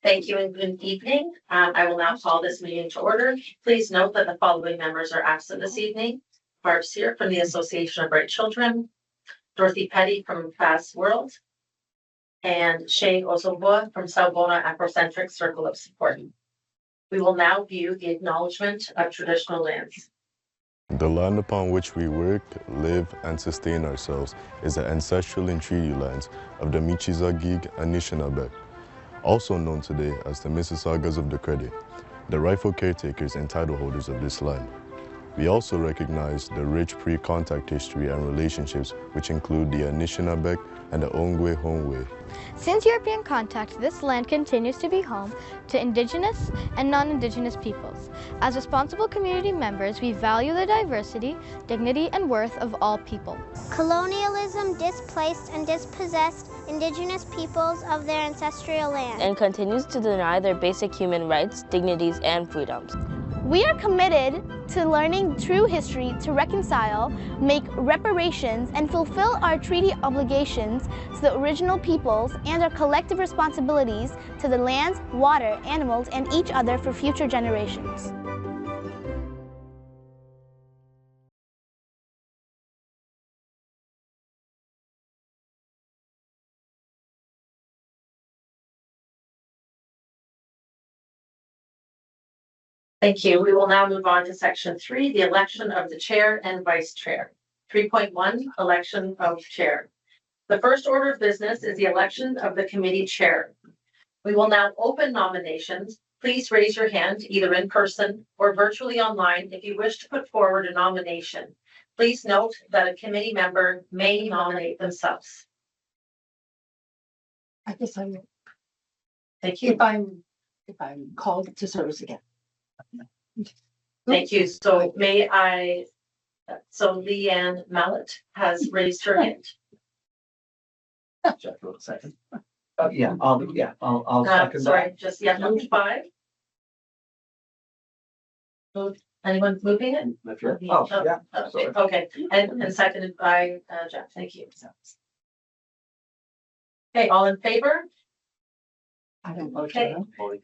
Thank you and good evening. I will now call this meeting to order. Please note that the following members are absent this evening. Barb Sear from the Association of Bright Children, Dorothy Petty from Fast World, and Shay Ozoboa from Saubona Afrocentric Circle of Support. We will now view the acknowledgement of traditional lands. The land upon which we work, live, and sustain ourselves is the ancestral and treaty lands of the Michizagig Anishinaabe, also known today as the Mississaugas of the Credit, the rightful caretakers and title holders of this land. We also recognize the rich pre-contact history and relationships which include the Anishinaabe and the Ongwe Hongwe. Since European contact, this land continues to be home to Indigenous and non-Indigenous peoples. As responsible community members, we value the diversity, dignity, and worth of all people. Colonialism displaced and dispossessed Indigenous peoples of their ancestral land and continues to deny their basic human rights, dignities, and freedoms. We are committed to learning true history to reconcile, make reparations, and fulfill our treaty obligations to the original peoples and our collective responsibilities to the lands, water, animals, and each other for future generations. Thank you. We will now move on to section 3, the election of the chair and vice chair. 3.1, election of chair. The first order of business is the election of the committee chair. We will now open nominations. Please raise your hand either in person or virtually online if you wish to put forward a nomination. Please note that a committee member may nominate themselves. I guess I will. Thank you. If I'm called to service again. Thank you. So may I, so Leanne Mallet has raised her hand. Jeff, a second. I'll second sorry, that. just number 5. Anyone moving it? Okay, and seconded by Jeff. Thank you. Okay, all in favor? I don't vote. Okay.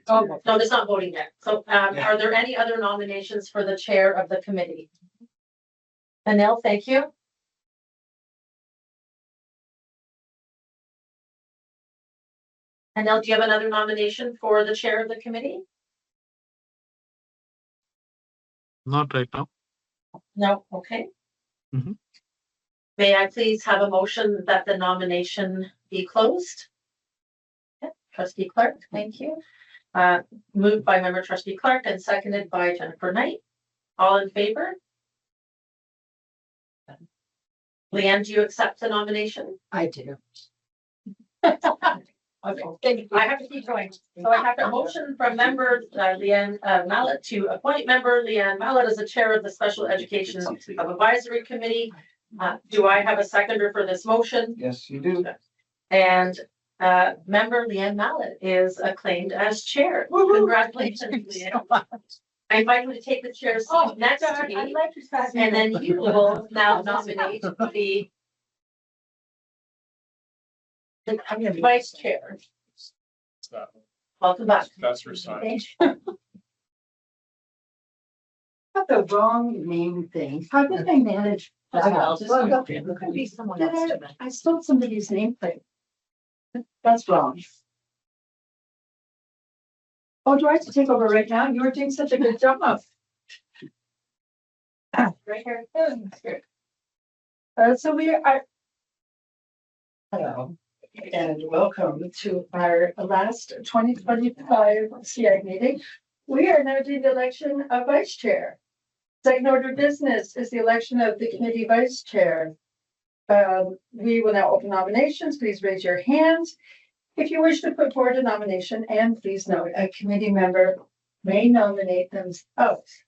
Oh, no, there's not voting yet. So are there any other nominations for the chair of the committee? Anil, thank you. Anil, do you have another nomination for the chair of the committee? Not right now. No, okay. Mm-hmm. May I please have a motion that the nomination be closed? Trustee Clark, thank you. Moved by member Trustee Clark and seconded by Jennifer Knight. All in favor? Leanne, do you accept the nomination? I do. Okay. I have to keep going. So I have a motion from member Leanne Mallet to appoint member Leanne Mallet as the chair of the Special Education Advisory Committee. Do I have a seconder for this motion? Yes, you do. And member Leanne Mallet is acclaimed as chair. Congratulations, Leanne. I invite you to take the chair seat next to me, and then you will now nominate the vice chair. Welcome back. That's her sign. Got the wrong name thing. How did I manage? It could be someone else. I stole somebody's nameplate. That's wrong. Oh, do I have to take over right now? You were doing such a good job. Right here. So we are. Hello, and welcome to our last 2025 SEAC meeting. We are now doing the election of vice chair. Second order of business is the election of the committee vice chair. We will now open nominations. Please raise your hands if you wish to put forward a nomination, and please note a committee member may nominate themselves.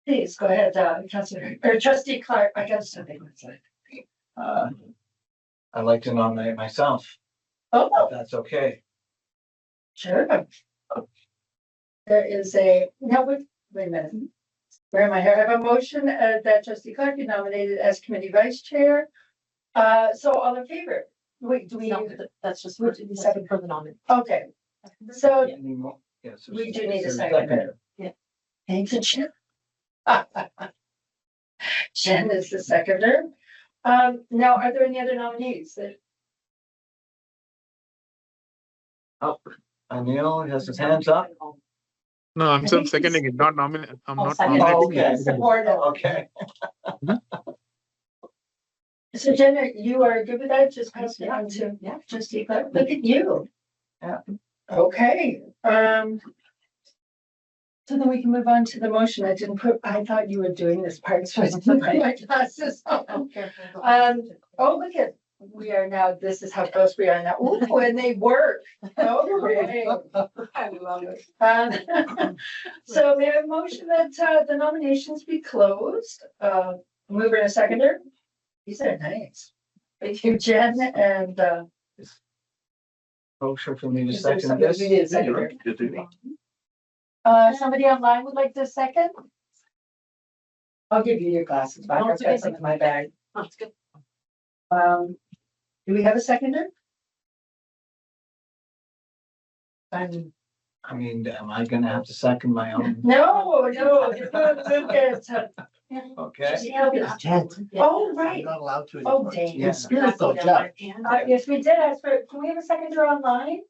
Please go ahead, Councilor or Trustee Clark. I got something to say. I'd like to nominate myself. Oh, If that's okay. sure. There is a wait a minute. Where am I here? I have a motion that Trustee Clark be nominated as committee vice chair. So all in favor? Wait, do we? No, that's just We for do the second for the nominee. Okay, so Any more? Yes. we do need a there's second. Thank you, Jen. Jen is the seconder. Now, are there any other nominees that? Anil has his hands up. No, I'm I still think seconding it, not nominating. I'm Oh, not second. nominating. Okay. it. Supportive. Okay. So Jenna, you are good with that? Just pass it on to, yeah, trustee Clark. Look at you. Yeah. Okay, so then we can move on to the motion. I thought you were doing this part, so I didn't put my glasses on. Oh, look at, we are now, this is how close we are now. Ooh, and they work. Okay. So may I have a motion that, the nominations be closed? Mover and a seconder? These are nice. Thank you, Jen, and, Motion for me to is there second somebody this. we need a seconder? Somebody online would like to second? I'll give you your glasses back. I've got some in my bag. That's good. Do we have a seconder? I mean, am I gonna have to second my own? No, no, you're good, Okay. Oh, right. I'm not allowed to. Oh, anymore. dang. Yeah. In spirit though, Jeff. Yes, we did ask for, can we have a seconder online?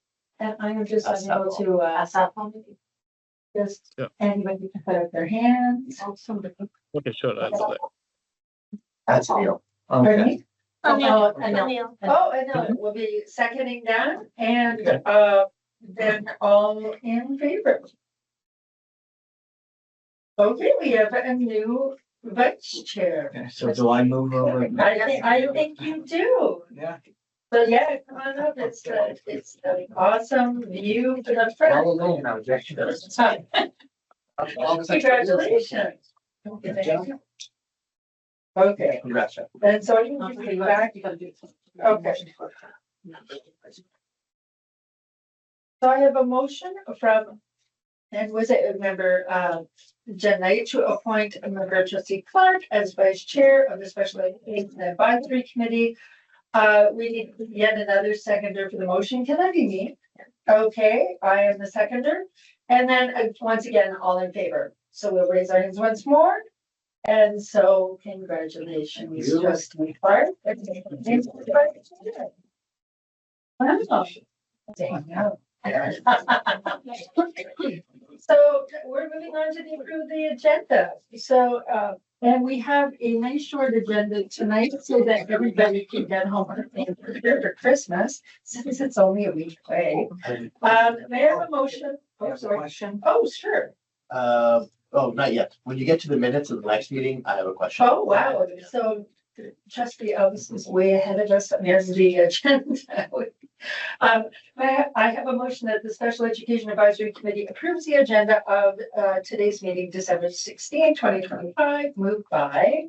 And I am just That's unable to, Pass that on. just, Yeah. anybody can put up their hands. Okay, sure, I'll do that. That's real. Pardon Okay. me? Anil. Oh, I know, we'll be seconding that, and, then all in favor. Okay, we have a new vice chair. Okay, so do I move over? I think you do. Yeah. So yeah, come on up, it's the awesome view to the front. All alone now, Jeff. Congratulations. Okay, Congrats, Jeff. and so you can be back. Okay. So I have a motion from, and was it member, Jen Knight to appoint a member trustee Clark as vice chair of the Special Education Advisory Committee. We need yet another seconder for the motion. Can that be me? Okay, I am the seconder. And then once again, all in favor. So we'll raise our hands once more. And so congratulations, You. trustee Clark. Wow. Dang, no. So we're moving on to approve the agenda. So, and we have a nice short agenda tonight so that everybody can get home and prepare for Christmas, since it's only a week away. May I have a motion? Oh, sorry. Question? Oh, sure. Not yet. When you get to the minutes of the next meeting, I have a question. Oh, wow. So trustee Elvis is way ahead of us on the agenda. I have a motion that the Special Education Advisory Committee approves the agenda of today's meeting, December 16, 2025, moved by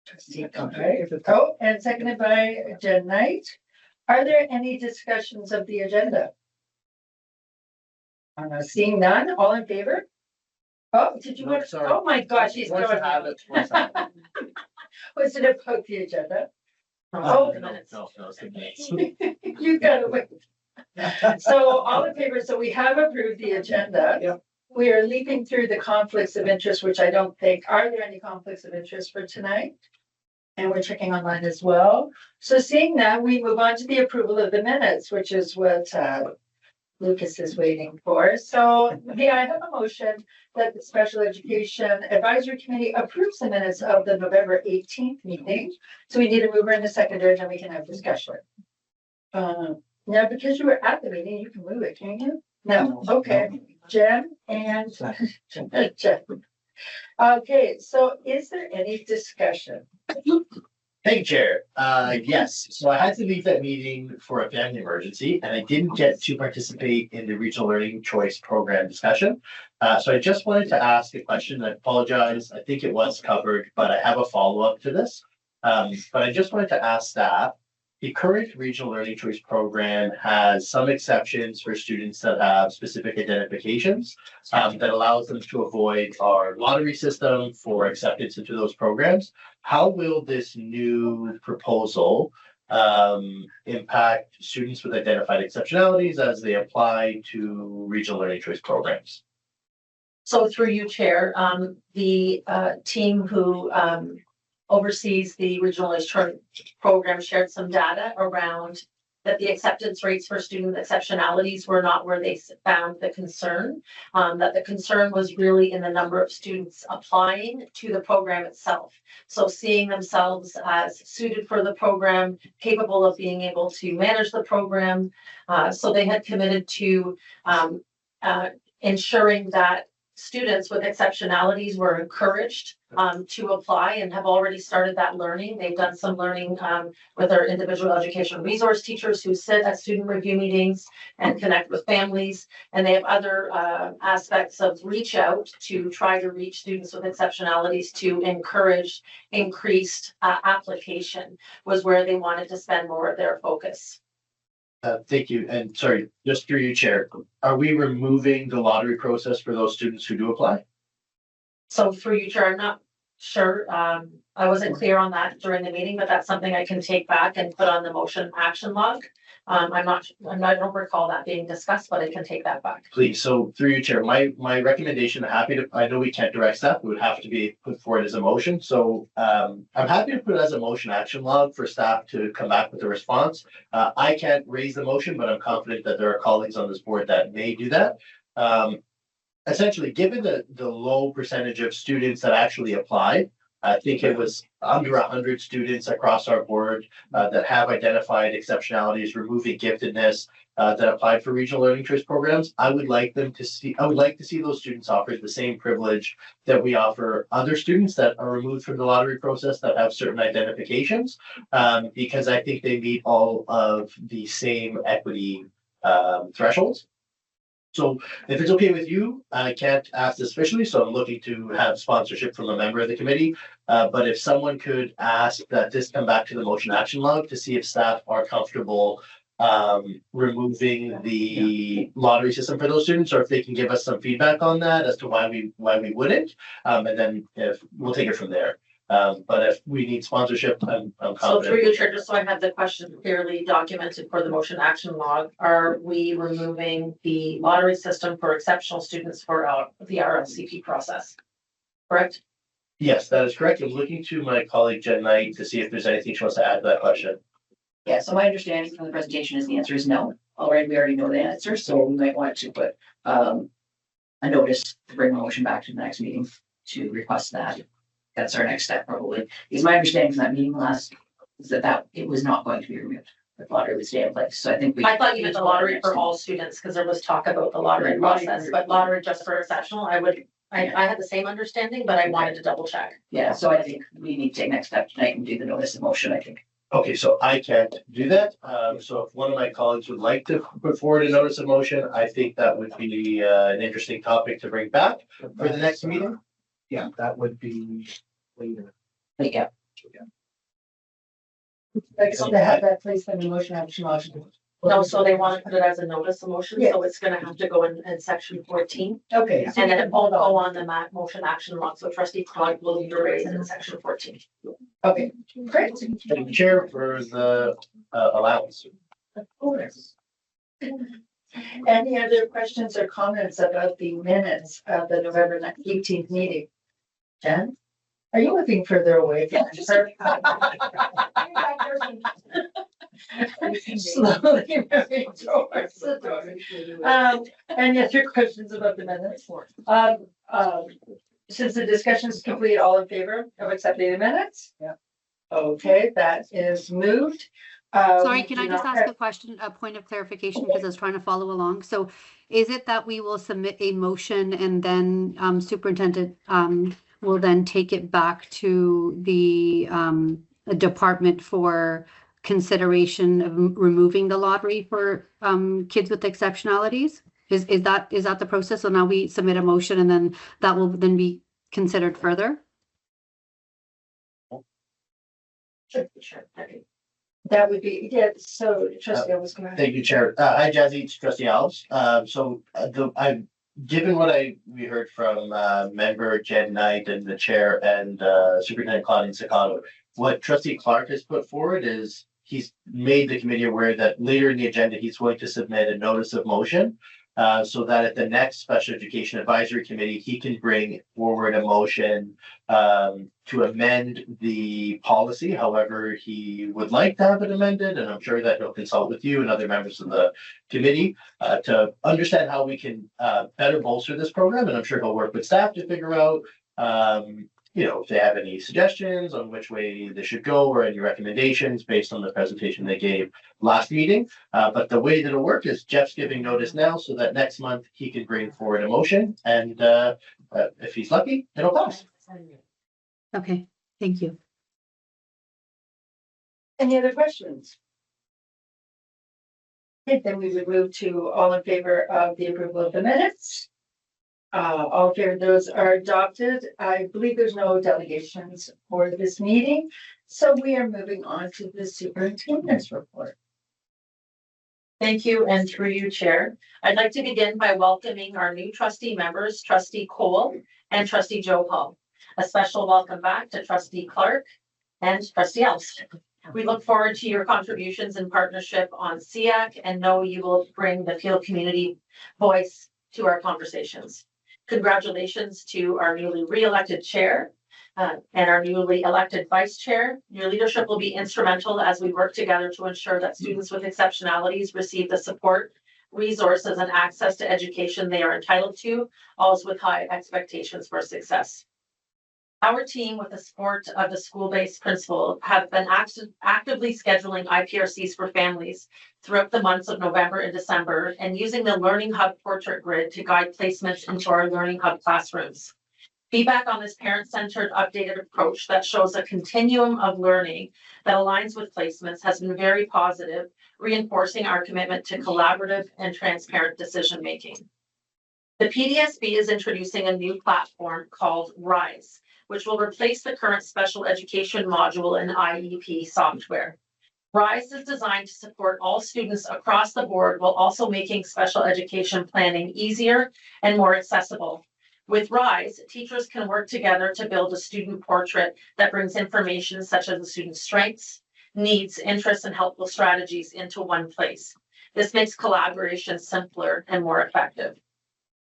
trustee Conrad. Oh, and seconded by Jen Knight. Are there any discussions of the agenda? Seeing none, all in favor? Oh, did you No, want? sorry. Oh, my gosh, he's Once going. I have it, once I have it. Was it about the agenda? No, Oh. no, it's the minutes. You gotta wait. So all in favor, so we have approved the agenda. Yep. We are leaping through the conflicts of interest, which I don't think, are there any conflicts of interest for tonight? And we're checking online as well. So seeing that, we move on to the approval of the minutes, which is what Lucas is waiting for. So may I have a motion that the Special Education Advisory Committee approves the minutes of the November 18th meeting. So we need a mover and a seconder, and then we can have discussion. Now, because you were at the meeting, you can move it, can't you? No, okay. Jen and Jen. Okay, so is there any discussion? Thank you, Chair. Yes, so I had to leave that meeting for a family emergency and I didn't get to participate in the Regional Learning Choice Program discussion. So I just wanted to ask a question. I apologize. I think it was covered, but I have a follow-up to this. But I just wanted to ask staff, the current regional learning choice program has some exceptions for students that have specific identifications that allows them to avoid our lottery system for acceptance into those programs. How will this new proposal impact students with identified exceptionalities as they apply to regional learning choice programs? So through you, Chair, the team who oversees the regional choice program shared some data around that the acceptance rates for student exceptionalities were not where they found the concern, that the concern was really in the number of students applying to the program itself. So seeing themselves as suited for the program, capable of being able to manage the program. So they had committed to ensuring that students with exceptionalities were encouraged to apply and have already started that learning. They've done some learning with our individual education resource teachers who sit at student review meetings and connect with families. And they have other aspects of reach out to try to reach students with exceptionalities to encourage increased application was where they wanted to spend more of their focus. Thank you. And sorry, just through you, Chair, are we removing the lottery process for those students who do apply? So through you, Chair, I'm not sure. I wasn't clear on that during the meeting, but that's something I can take back and put on the motion action log. I don't recall that being discussed, but I can take that back. Please. So through you, Chair, my recommendation, I know we can't direct staff, it would have to be put forward as a motion. So I'm happy to put it as a motion action log for staff to come back with a response. I can't raise the motion, but I'm confident that there are colleagues on this board that may do that. Essentially, given the low percentage of students that actually applied, I think it was under 100 students across our board that have identified exceptionalities, removing giftedness that applied for regional learning choice programs. I would like to see those students offered the same privilege that we offer other students that are removed from the lottery process that have certain identifications, because I think they meet all of the same equity thresholds. So if it's okay with you, I can't ask this officially, so I'm looking to have sponsorship from a member of the committee. But if someone could ask that this come back to the motion action log to see if staff are comfortable removing the lottery system for those students, or if they can give us some feedback on that as to why we wouldn't, and then if we'll take it from there. But if we need sponsorship, I'm confident. So through you, Chair, just so I have the question clearly documented for the motion action log, are we removing the lottery system for exceptional students for the RLCP process? Correct? Yes, that is correct. I'm looking to my colleague Jen Knight to see if there's anything she wants to add to that question. Yeah, so my understanding from the presentation is the answer is no. Already, we already know the answer, so we might want to put a notice to bring the motion back to the next meeting to request that. That's our next step, probably. Because my understanding from that meeting last is that it was not going to be removed. The lottery would stay in place. So I thought you meant the lottery for all students, because there was talk about the lottery process, but lottery just for exceptional, I had the same understanding, but I wanted to double check. Yeah, so I think we need to take next step tonight and do the notice of motion, I think. Okay, so I can't do that. So if one of my colleagues would like to put forward a notice of motion, I think that would be an interesting topic to bring back for the next meeting. Yeah, that would be later. Yeah. Like, so to have that placed on the motion action log. No, so they want to put it as a notice of motion, so it's gonna have to go in section 14. Okay. And then it won't go on the motion action log, so trustee Clark will need to raise it in section 14. Okay, great. Thank you, Chair, for the allowance. Of course. Any other questions or comments about the minutes of the November 18th meeting? Jen, are you looking further away from her? Slowly moving towards the door. Any other questions about the minutes? Since the discussion is complete, all in favor of accepting the minutes? Yeah. Okay, that is moved. Sorry, can I just ask a question, a point of clarification, because I was trying to follow along. So is it that we will submit a motion and then superintendent will then take it back to the department for consideration of removing the lottery for kids with exceptionalities? Is that the process? So now we submit a motion and then that will then be considered further? Sure. That would be, yeah, so trustee Ellis, go ahead. Thank you, Chair. Hi, Jazzy, it's Trustee Alves. Given what we heard from member Jen Knight and the chair and Superintendent Claudine Sicano, what Trustee Clark has put forward is he's made the committee aware that later in the agenda, he's going to submit a notice of motion so that at the next Special Education Advisory Committee, he can bring forward a motion to amend the policy. However, he would like to have it amended, and I'm sure that he'll consult with you and other members of the committee to understand how we can better bolster this program. And I'm sure he'll work with staff to figure out, if they have any suggestions on which way they should go or any recommendations based on the presentation they gave last meeting. But the way that it'll work is Jeff's giving notice now so that next month he can bring forward a motion, and if he's lucky, it'll pass. Okay, thank you. Any other questions? Okay, then we would move to all in favor of the approval of the minutes. All in favor, those are adopted. I believe there's no delegations for this meeting, so we are moving on to the superintendent's report. Thank you, and through you, Chair. I'd like to begin by welcoming our new trustee members, Trustee Cole and Trustee Joe Hall. A special welcome back to Trustee Clark and Trustee Elves. We look forward to your contributions and partnership on SEAC and know you will bring the Peel community voice to our conversations. Congratulations to our newly re-elected chair and our newly elected vice chair. Your leadership will be instrumental as we work together to ensure that students with exceptionalities receive the support, resources, and access to education they are entitled to, always with high expectations for success. Our team, with the support of the school-based principal, have been actively scheduling IPRCs for families throughout the months of November and December, and using the Learning Hub portrait grid to guide placements into our Learning Hub classrooms. Feedback on this parent-centered updated approach that shows a continuum of learning that aligns with placements has been very positive, reinforcing our commitment to collaborative and transparent decision-making. The PDSB is introducing a new platform called RISE, which will replace the current special education module in IEP software. RISE is designed to support all students across the board while also making special education planning easier and more accessible. With RISE, teachers can work together to build a student portrait that brings information such as the student's strengths, needs, interests, and helpful strategies into one place. This makes collaboration simpler and more effective.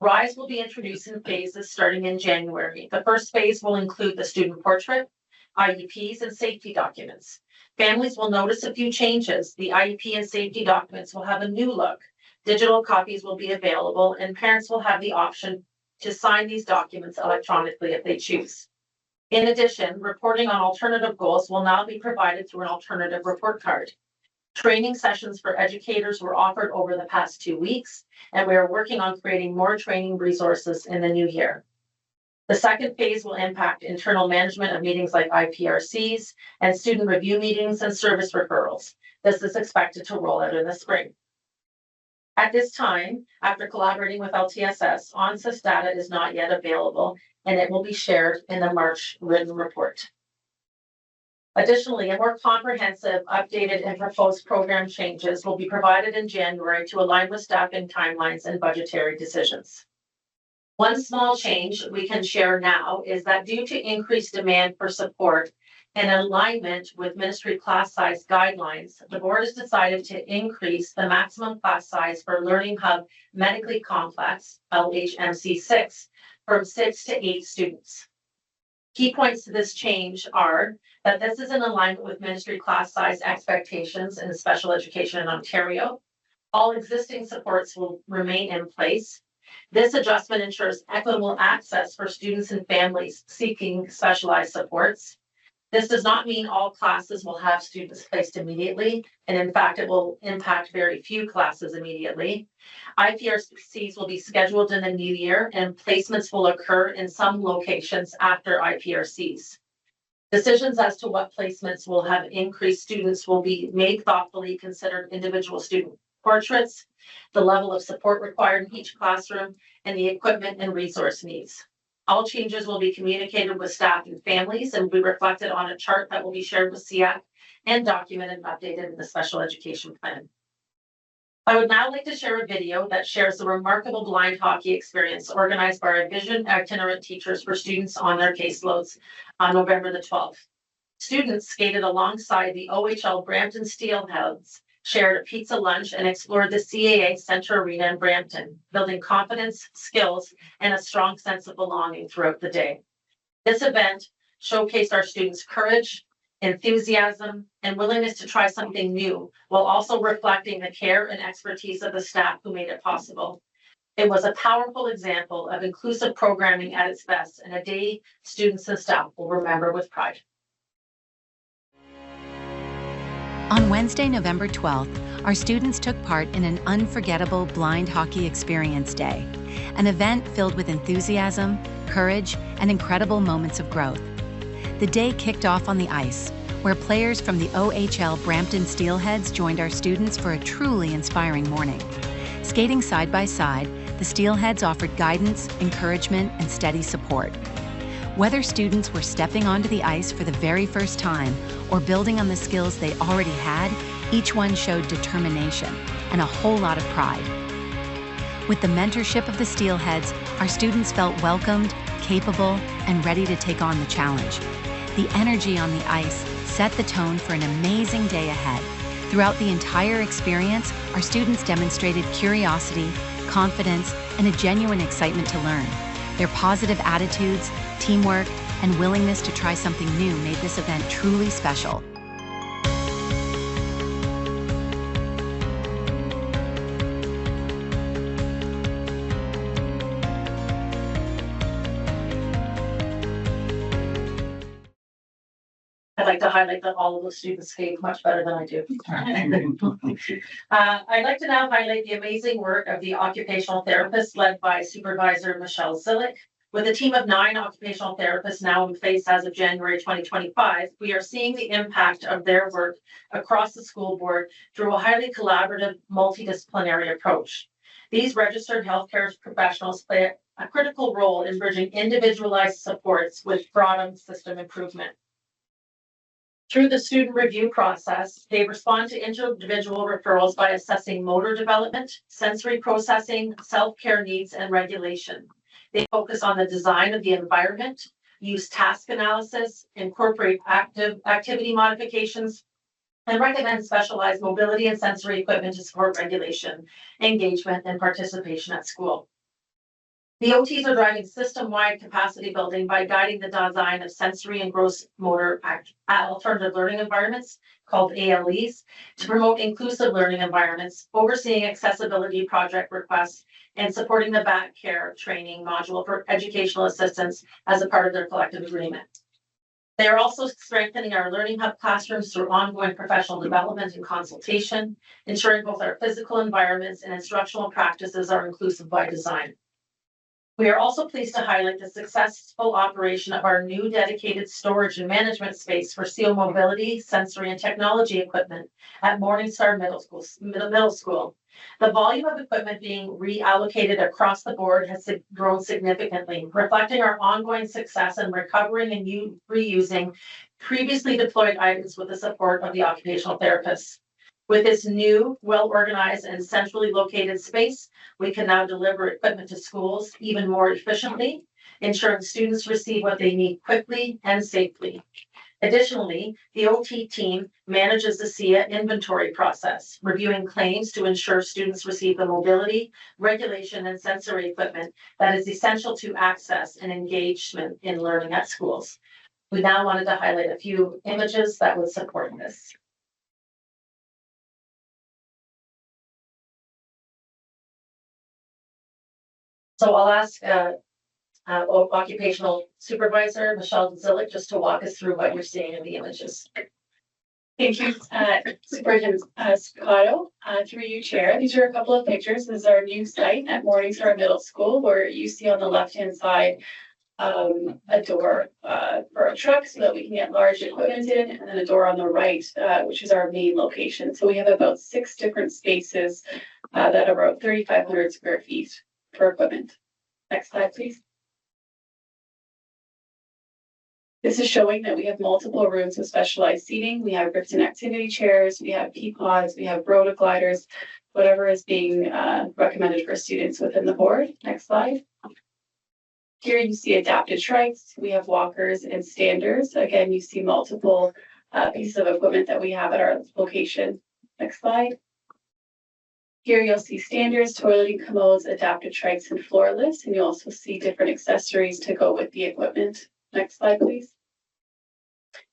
RISE will be introduced in phases starting in January. The first phase will include the student portrait, IEPs, and safety documents. Families will notice a few changes. The IEP and safety documents will have a new look. Digital copies will be available, and parents will have the option to sign these documents electronically if they choose. In addition, reporting on alternative goals will now be provided through an alternative report card. Training sessions for educators were offered over the past 2 weeks, and we are working on creating more training resources in the new year. The second phase will impact internal management of meetings like IPRCs and student review meetings and service referrals. This is expected to roll out in the spring. At this time, after collaborating with LTSS, ONSIS data is not yet available, and it will be shared in the March written report. Additionally, a more comprehensive, updated, and proposed program changes will be provided in January to align with staffing timelines and budgetary decisions. One small change we can share now is that due to increased demand for support and alignment with ministry class size guidelines, the board has decided to increase the maximum class size for Learning Hub Medically Complex, LHMC6, from 6 to 8 students. Key points to this change are that this is in alignment with ministry class size expectations in special education in Ontario. All existing supports will remain in place. This adjustment ensures equitable access for students and families seeking specialized supports. This does not mean all classes will have students placed immediately, and in fact, it will impact very few classes immediately. IPRCs will be scheduled in the new year, and placements will occur in some locations after IPRCs. Decisions as to what placements will have increased students will be made thoughtfully, considered individual student portraits, the level of support required in each classroom, and the equipment and resource needs. All changes will be communicated with staff and families and will be reflected on a chart that will be shared with SEAC and documented and updated in the special education plan. I would now like to share a video that shares the remarkable blind hockey experience organized by our Vision itinerant teachers for students on their caseloads on November the 12th. Students skated alongside the OHL Brampton Steelheads, shared a pizza lunch, and explored the CAA Center Arena in Brampton, building confidence, skills, and a strong sense of belonging throughout the day. This event showcased our students' courage, enthusiasm, and willingness to try something new, while also reflecting the care and expertise of the staff who made it possible. It was a powerful example of inclusive programming at its best, and a day students and staff will remember with pride. On Wednesday, November 12th, our students took part in an unforgettable blind hockey experience day, an event filled with enthusiasm, courage, and incredible moments of growth. The day kicked off on the ice, where players from the OHL Brampton Steelheads joined our students for a truly inspiring morning. Skating side by side, the Steelheads offered guidance, encouragement, and steady support. Whether students were stepping onto the ice for the very first time or building on the skills they already had, each one showed determination and a whole lot of pride. With the mentorship of the Steelheads, our students felt welcomed, capable, and ready to take on the challenge. The energy on the ice set the tone for an amazing day ahead. Throughout the entire experience, our students demonstrated curiosity, confidence, and a genuine excitement to learn. Their positive attitudes, teamwork, and willingness to try something new made this event truly special. I'd like to highlight that all of the students skate much better than I do. I'd like to now highlight the amazing work of the occupational therapists led by Supervisor Michelle Zillick. With a team of 9 occupational therapists now in place as of January 2025, we are seeing the impact of their work across the school board through a highly collaborative, multidisciplinary approach. These registered healthcare professionals play a critical role in bridging individualized supports with broad system improvement. Through the student review process, they respond to individual referrals by assessing motor development, sensory processing, self-care needs, and regulation. They focus on the design of the environment, use task analysis, incorporate activity modifications, and recommend specialized mobility and sensory equipment to support regulation, engagement, and participation at school. The OTs are driving system-wide capacity building by guiding the design of sensory and gross motor alternative learning environments, called ALEs, to promote inclusive learning environments, overseeing accessibility project requests, and supporting the back care training module for educational assistance as a part of their collective agreement. They are also strengthening our Learning Hub classrooms through ongoing professional development and consultation, ensuring both our physical environments and instructional practices are inclusive by design. We are also pleased to highlight the successful operation of our new dedicated storage and management space for SEAL mobility, sensory, and technology equipment at Morningstar Middle School. The volume of equipment being reallocated across the board has grown significantly, reflecting our ongoing success in recovering and reusing previously deployed items with the support of the occupational therapists. With this new, well-organized, and centrally located space, we can now deliver equipment to schools even more efficiently, ensuring students receive what they need quickly and safely. Additionally, the OT team manages the SEA inventory process, reviewing claims to ensure students receive the mobility, regulation, and sensory equipment that is essential to access and engagement in learning at schools. We now wanted to highlight a few images that would support this. So I'll ask occupational supervisor Michelle Zillick just to walk us through what you're seeing in the images. Thank you, Superintendent Scotto. Through you, Chair. These are a couple of pictures. This is our new site at Morningstar Middle School, where you see on the left-hand side a door for a truck so that we can get large equipment in, and then a door on the right, which is our main location. So we have about 6 different spaces that are about 3,500 square feet for equipment. Next slide, please. This is showing that we have multiple rooms with specialized seating. We have grips and activity chairs, we have P-pods, we have rotogliders, whatever is being recommended for students within the board. Next slide. Here you see adapted trikes. We have walkers and standers. Again, you see multiple pieces of equipment that we have at our location. Next slide. Here you'll see standers, toileting commodes, adapted trikes, and floor lifts, and you also see different accessories to go with the equipment. Next slide, please.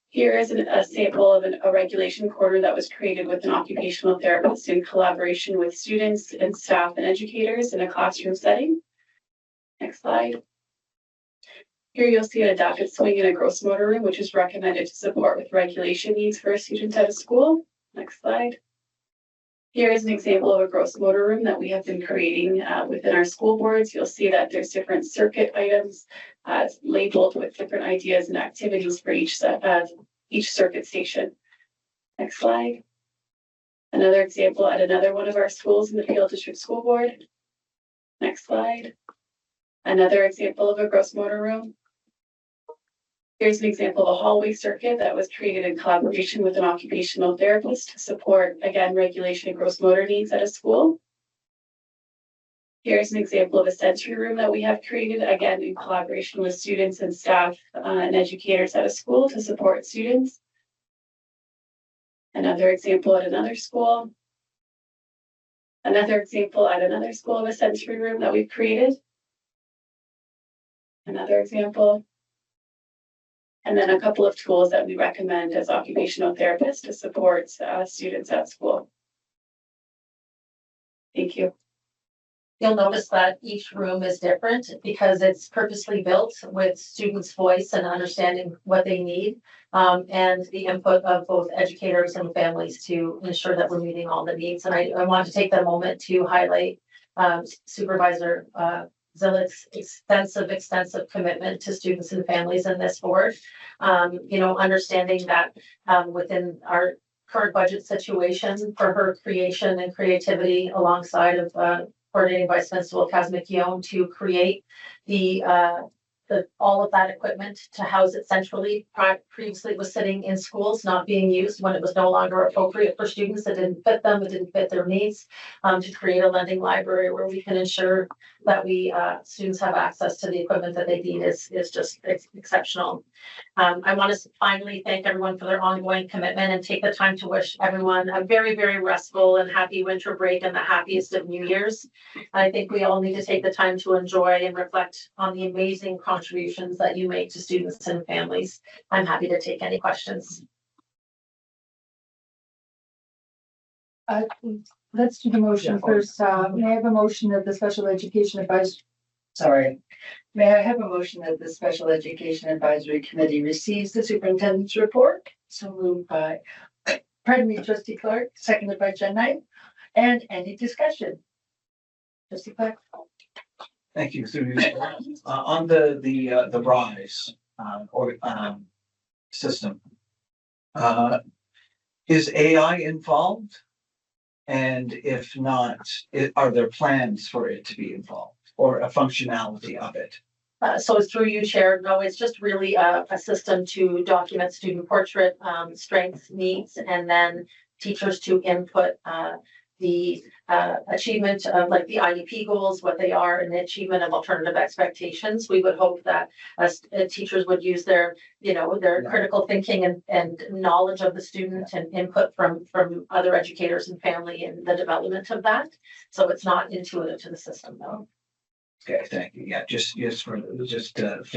Here is a sample of a regulation corner that was created with an occupational therapist in collaboration with students and staff and educators in a classroom setting. Next slide. Here you'll see an adapted swing in a gross motor room, which is recommended to support with regulation needs for students at a school. Next slide. Here is an example of a gross motor room that we have been creating within our school boards. You'll see that there's different circuit items labeled with different ideas and activities for each circuit station. Next slide. Another example at another one of our schools in the Peel District School Board. Next slide. Another example of a gross motor room. Here's an example of a hallway circuit that was created in collaboration with an occupational therapist to support, again, regulation of gross motor needs at a school. Here's an example of a sensory room that we have created, again, in collaboration with students and staff and educators at a school to support students. Another example at another school. Another example at another school of a sensory room that we've created. Another example. And then a couple of tools that we recommend as occupational therapists to support students at school. Thank you. You'll notice that each room is different because it's purposely built with students' voice and understanding what they need, and the input of both educators and families to ensure that we're meeting all the needs. And I want to take the moment to highlight Supervisor Zillick's extensive commitment to students and families in this board. Understanding that within our current budget situation, for her creation and creativity alongside of coordinating Vice Principal Kazmik-Yon to create all of that equipment to house it centrally. Previously it was sitting in schools, not being used when it was no longer appropriate for students. It didn't fit them, it didn't fit their needs. To create a lending library where we can ensure that students have access to the equipment that they need is just exceptional. I want to finally thank everyone for their ongoing commitment and take the time to wish everyone a very, very restful and happy winter break and the happiest of New Year's. I think we all need to take the time to enjoy and reflect on the amazing contributions that you make to students and families. I'm happy to take any questions. Let's do the motion first. May I have a motion that the Special Education Advisory Committee receives the superintendent's report? So moved by, Trustee Clark, seconded by Jen Knight. And any discussion? Trustee Clark. Thank you. On the RISE system, is AI involved? And if not, are there plans for it to be involved or a functionality of it? So through you, Chair, no, it's just really a system to document student portrait, strengths, needs, and then teachers to input the achievement of like the IEP goals, what they are, and the achievement of alternative expectations. We would hope that teachers would use their critical thinking and knowledge of the student and input from other educators and family in the development of that. So it's not intuitive to the system, though. Okay, thank you. Yeah, just for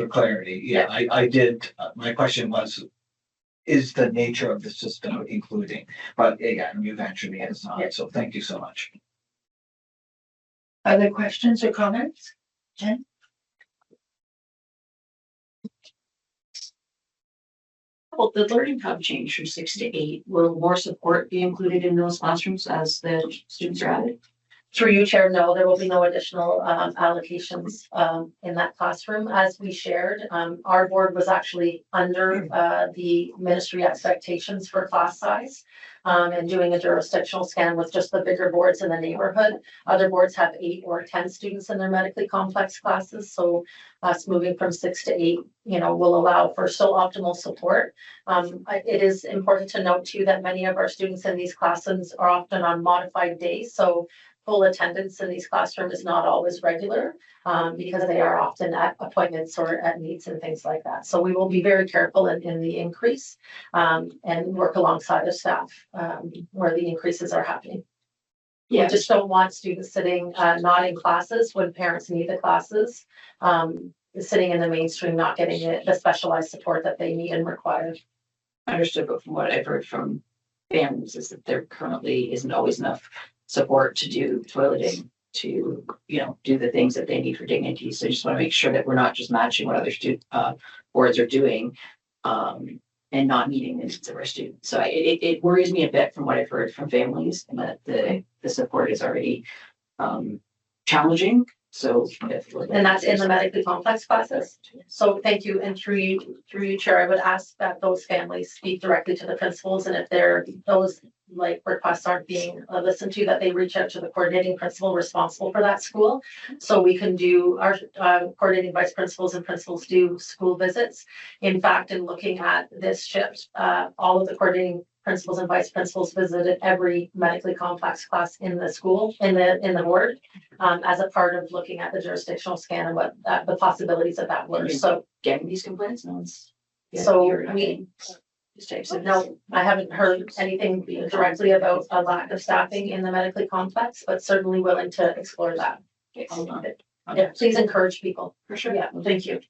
clarity. Yeah, I did. My question was, is the nature of the system including? But again, you've answered me as not. Yeah. So thank you so much. Other questions or comments? Jen? Well, the learning hub changed from 6 to 8. Will more support be included in those classrooms as the students are added? Through you, Chair, no, there will be no additional allocations in that classroom. As we shared, our board was actually under the ministry expectations for class size and doing a jurisdictional scan with just the bigger boards in the neighborhood. Other boards have 8 or 10 students in their medically complex classes. So us moving from 6 to 8, will allow for still optimal support. It is important to note too that many of our students in these classes are often on modified days. So full attendance in these classrooms is not always regular because they are often at appointments or at meets and things like that. So we will be very careful in the increase and work alongside the staff where the increases are happening. We just don't want students sitting not in classes when parents need the classes, sitting in the mainstream, not getting the specialized support that they need and require. Understood, but from what I've heard from families is that there currently isn't always enough support to do toileting, to do the things that they need for dignity. So I just want to make sure that we're not just matching what other boards are doing and not meeting the needs of our students. So it worries me a bit from what I've heard from families, and that the support is already challenging. So and that's in the medically complex classes. So thank you. And through you, Chair, I would ask that those families speak directly to the principals, and if those requests aren't being listened to, that they reach out to the coordinating principal responsible for that school. So we can do our coordinating vice principals and principals do school visits. In fact, in looking at this shift, all of the coordinating principals and vice principals visited every medically complex class in the school, in the ward, as a part of looking at the jurisdictional scan and what the possibilities of that were. So getting these complaints, no one's. No, I haven't heard anything directly about a lack of staffing in the medically complex, but certainly willing to explore that. Yeah, please encourage people. For sure. Yeah, thank you.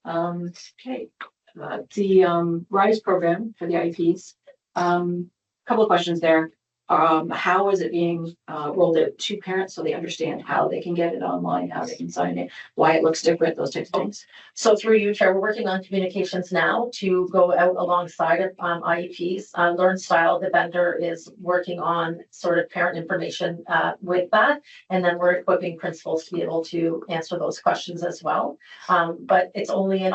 Okay. The RISE program for the IEPs. Couple of questions there. How is it being rolled out to parents so they understand how they can get it online, how they can sign it, why it looks different, those types of things? So through you, Chair, we're working on communications now to go out alongside of IEPs. LearnStyle, the vendor, is working on sort of parent information with that. And then we're equipping principals to be able to answer those questions as well. But it's only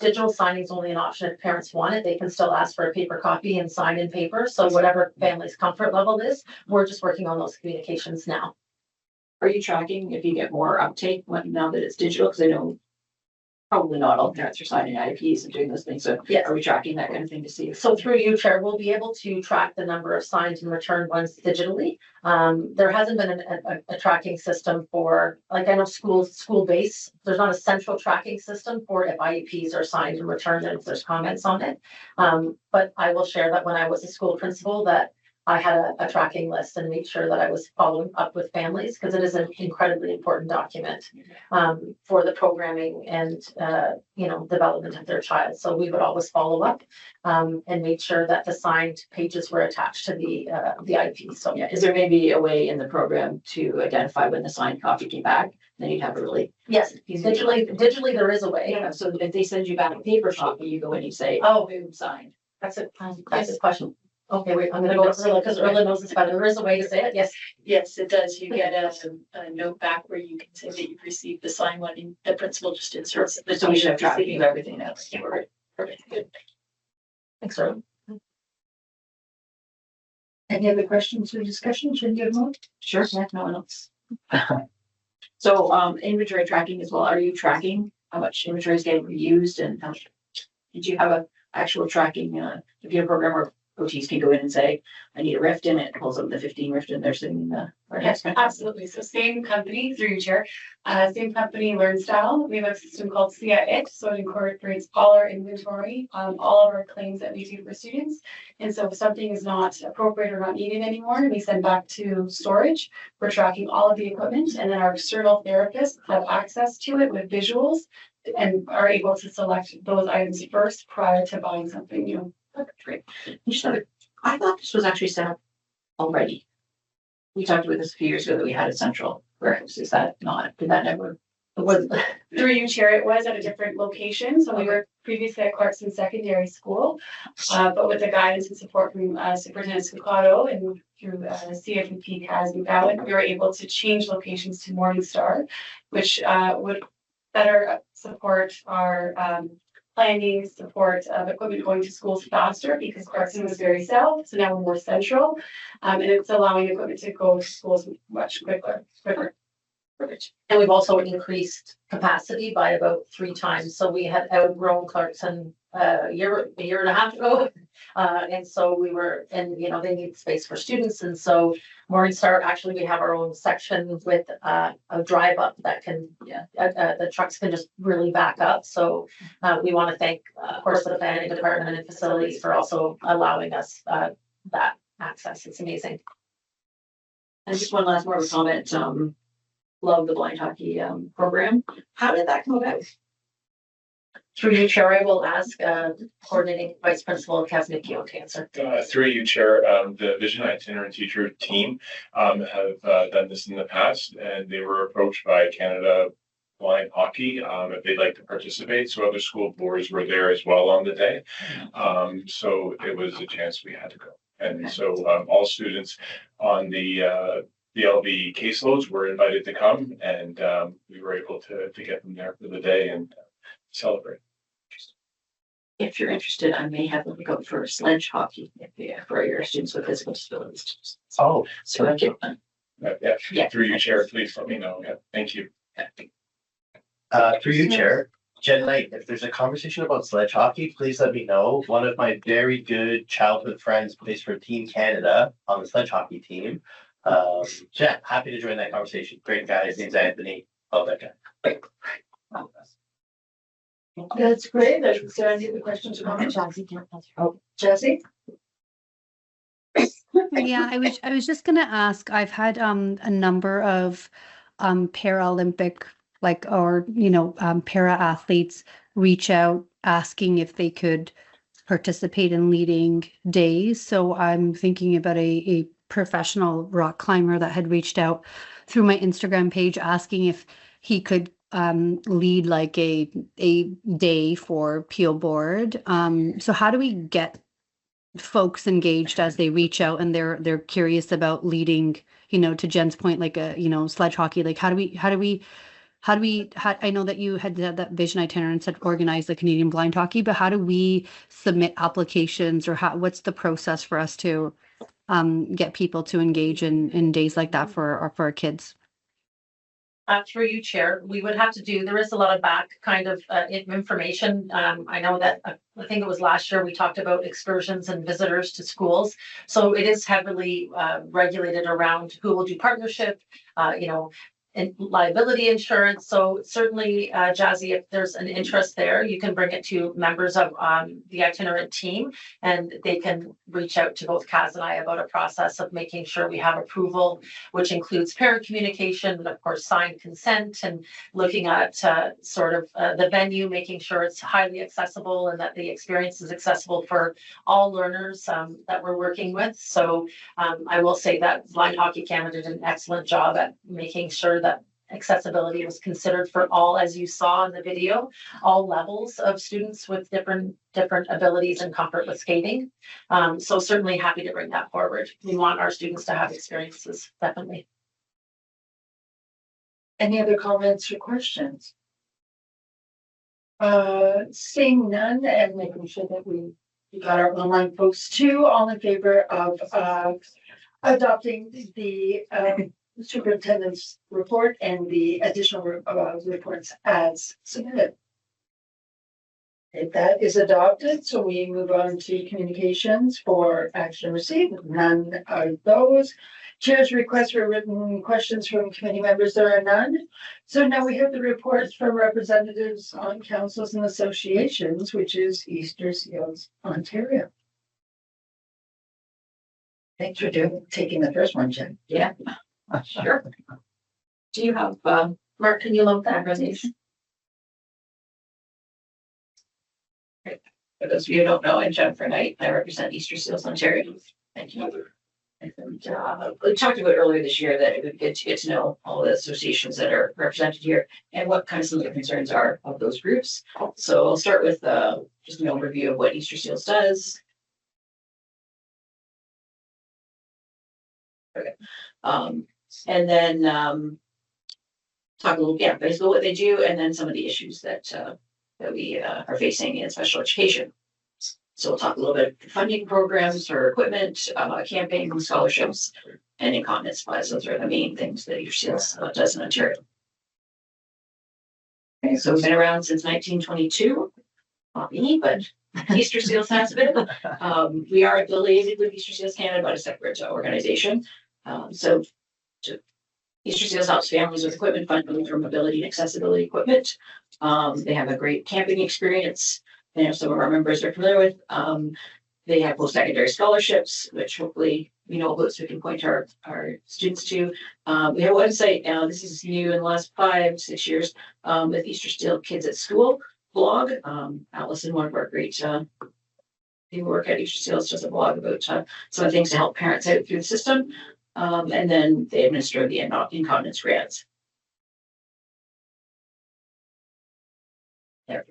digital signing is only an option if parents want it. They can still ask for a paper copy and sign in paper. So whatever family's comfort level is, we're just working on those communications now. Are you tracking if you get more uptake now that it's digital? Because I know probably not all parents are signing IEPs and doing those things. So yes. Are we tracking that kind of thing to see? So through you, Chair, we'll be able to track the number of signed and returned ones digitally. There hasn't been a tracking system for, I know school base, there's not a central tracking system for if IEPs are signed and returned and if there's comments on it. But I will share that when I was a school principal that I had a tracking list and made sure that I was following up with families because it is an incredibly important document for the programming and development of their child. So we would always follow up and make sure that the signed pages were attached to the IP. So is there maybe a way in the program to identify when the signed copy came back? Then you'd have a really digitally there is a way. Yeah, so if they send you back a paper copy, you go in and you say, boom, signed. That's a question. Okay, wait, I'm gonna go to Erla because Erla knows this better. There is a way to say it, yes. Yes, it does. You get a note back where you can say that you've received the signed one and the principal just inserts it. So we should have tracking of everything now. Perfect, good. Thanks, Erla. Any other questions or discussion? Should you move? Sure, yeah, no one else. So inventory tracking as well. Are you tracking how much inventory is getting reused and how much? Did you have a actual tracking if you have a program where OTs can go in and say, I need a rift in it, pulls up the 15 rift and they're sitting in the yes, absolutely. So same company through your chair, same company, LearnStyle. We have a system called SEAC, so it incorporates all our inventory, all of our claims that we do for students. And so if something is not appropriate or not needed anymore, we send back to storage. We're tracking all of the equipment, and then our external therapists have access to it with visuals and are able to select those items first prior to buying something new. Great. I thought this was actually set up already. We talked about this a few years ago that we had a central warehouse. Is that not? Did that never? Was, Through you, Chair, it was at a different location. So we were previously at Clarkson Secondary School. But with the guidance and support from Superintendent Scocotto and through CFP Kaz and Gowan, we were able to change locations to Morningstar, which would better support our planning, support of equipment going to schools faster, because Clarkson was very south, so now we're more central. And it's allowing equipment to go to schools much quicker. And we've also increased capacity by about 3 times. So we had outgrown Clarkson a year and a half ago. And so we were, and you know, they need space for students. And so Morningstar, actually, we have our own section with a drive up that can, the trucks can just really back up. So we want to thank, of course, the planning department and facilities for also allowing us that access. It's amazing. And just one last more of a comment. Love the blind hockey program. How did that come about? Through you, Chair, I will ask coordinating Vice Principal Kazmikio to answer. Through you, Chair, the Vision Itinerant Teacher team have done this in the past, and they were approached by Canada Blind Hockey if they'd like to participate. So other school boards were there as well on the day. So it was a chance we had to go. And so all students on the LB caseloads were invited to come, and we were able to get them there for the day and celebrate. If you're interested, I may have them go for sledge hockey for your students with physical disabilities. Oh, so I get them. Yeah. Through you, Chair, please let me know. Yeah, thank you. Through you, Chair. Jen Knight, if there's a conversation about sledge hockey, please let me know. One of my very good childhood friends plays for Team Canada on the sledge hockey team. Yeah, happy to join that conversation. Great guy. His name's Anthony. Love that guy. That's great. Is there any other questions or comments? Oh, Jesse? Yeah, I was just gonna ask, I've had a number of Paralympic para athletes reach out asking if they could participate in leading days. So I'm thinking about a professional rock climber that had reached out through my Instagram page asking if he could lead like a day for Peel board. So how do we get folks engaged as they reach out and they're curious about leading, to Jen's point, like sledge hockey? Like how do we I know that you had that Vision Itinerant had organized the Canadian Blind Hockey, but how do we submit applications, or what's the process for us to get people to engage in days like that for our kids? Through you, Chair, we would have to there is a lot of back kind of information. I know that I think it was last year we talked about excursions and visitors to schools. So it is heavily regulated around who will do partnership, and liability insurance. So certainly, Jazzy, if there's an interest there, you can bring it to members of the itinerant team, and they can reach out to both Kaz and I about a process of making sure we have approval, which includes parent communication, and of course signed consent, and looking at the venue, making sure it's highly accessible and that the experience is accessible for all learners that we're working with. So I will say that Blind Hockey Canada did an excellent job at making sure that accessibility was considered for all, as you saw in the video, all levels of students with different abilities and comfort with skating. So certainly happy to bring that forward. We want our students to have experiences, definitely. Any other comments or questions? Seeing none, and making sure that we got our online posts too. All in favor of adopting the superintendent's report and the additional reports as submitted. If that is adopted, so we move on to communications for action received. None of those. Chair's request for written questions from committee members. There are none. So now we have the reports from representatives on councils and associations, which is Easter Seals, Ontario. Thanks for taking the first one, Jen. Yeah. Sure. Do you have Mark, can you load that presentation? For those of you who don't know, I'm Jennifer Knight. I represent Easter Seals Ontario. Thank you. And we talked about earlier this year that it would be good to get to know all the associations that are represented here and what kind of some of the concerns are of those groups. So I'll start with just an overview of what Easter Seals does. Okay. And then talk a little, basically what they do, and then some of the issues that we are facing in special education. So we'll talk a little bit of funding programs for equipment, camping, scholarships, and incontinence supplies. Those are the main things that Easter Seals does in Ontario. Okay, so we've been around since 1922. Not me, but Easter Seals has been. We are affiliated with Easter Seals Canada, but a separate organization. Easter Seals helps families with equipment funding for mobility and accessibility equipment. They have a great camping experience. Some of our members are familiar with. They have post-secondary scholarships, which hopefully we know about, so we can point our students to. We have a website now. This is new in the last 5-6 years with Easter Seal Kids at School blog. Allison, one of our great people who work at Easter Seals, does a blog about some of the things to help parents out through the system. And then they administer the incontinence grants. There.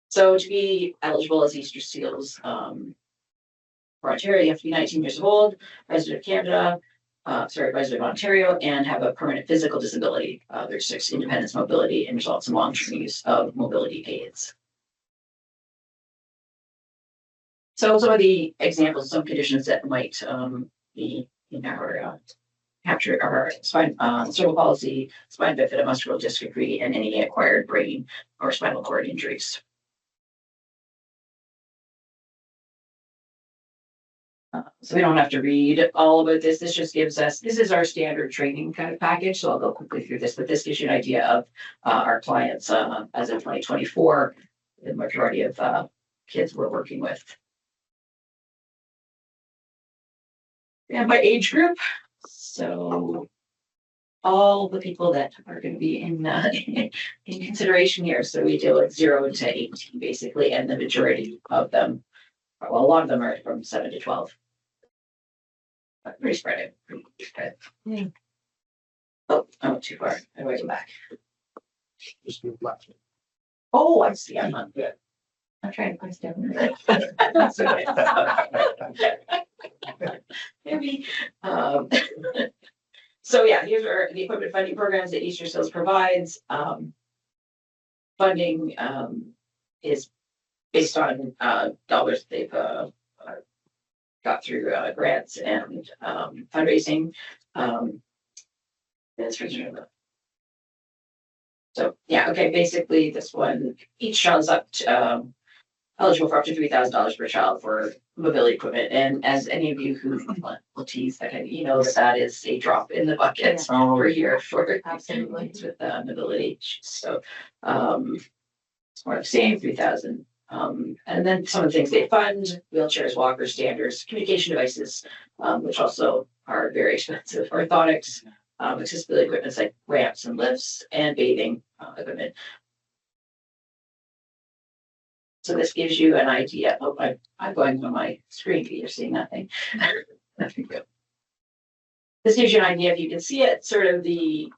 So to be eligible as Easter Seals for Ontario, you have to be 19 years old, resident of Canada, resident of Ontario, and have a permanent physical disability. There's 6 independence, mobility, and results in long-term use of mobility aids. So some of the examples, some conditions that might be in our capture our spine, cerebral palsy, spine bifida, muscular dystrophy, and any acquired brain or spinal cord injuries. So we don't have to read all about this. This just gives us, this is our standard training kind of package. So I'll go quickly through this, but this gives you an idea of our clients as of 2024, the majority of kids we're working with. And by age group, so all the people that are going to be in consideration here. So we deal with 0 to 18 basically, and the majority of them, well, a lot of them are from 7 to 12. But pretty spread out. Yeah. Oh, I went too far. How do I go back? Just move left. Oh, I see. I'm not good. I'm trying to press down. That's okay. Maybe. So yeah, here's our the equipment funding programs that Easter Seals provides. Funding is based on dollars they've got through grants and fundraising. So yeah, okay, basically this one, each child is up to eligible for up to $3,000 per child for mobility equipment. And as any of you who will tease that, that is a drop in the bucket for here for absolutely with mobility. So it's more of the same, 3,000. And then some of the things they fund: wheelchairs, walkers, standers, communication devices, which also are very expensive, orthotics, accessibility equipment like ramps and lifts, and bathing equipment. So this gives you an idea. Oh, I'm going on my screen, but you're seeing nothing. This gives you an idea, if you can see it, sort of the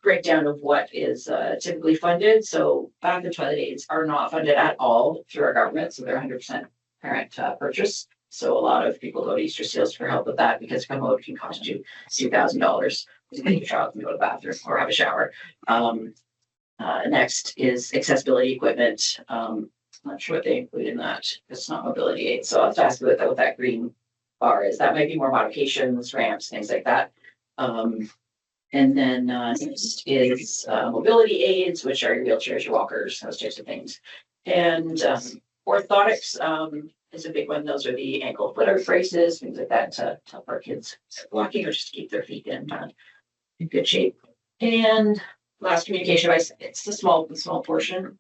breakdown of what is typically funded. So bath and toilet aids are not funded at all through our government. So they're 100% parent purchase. So a lot of people go to Easter Seals for help with that, because commode can cost you $2,000 to get your child to go to the bathroom or have a shower. Next is accessibility equipment. I'm not sure what they include in that. It's not mobility aids. So I'll have to ask about that, what that green bar is. That might be more modifications, ramps, things like that. And then next is mobility aids, which are your wheelchairs, your walkers, those types of things. And orthotics is a big one. Those are the ankle foot braces, things like that to help our kids walking or just to keep their feet in good shape. And last, communication device. It's a small portion,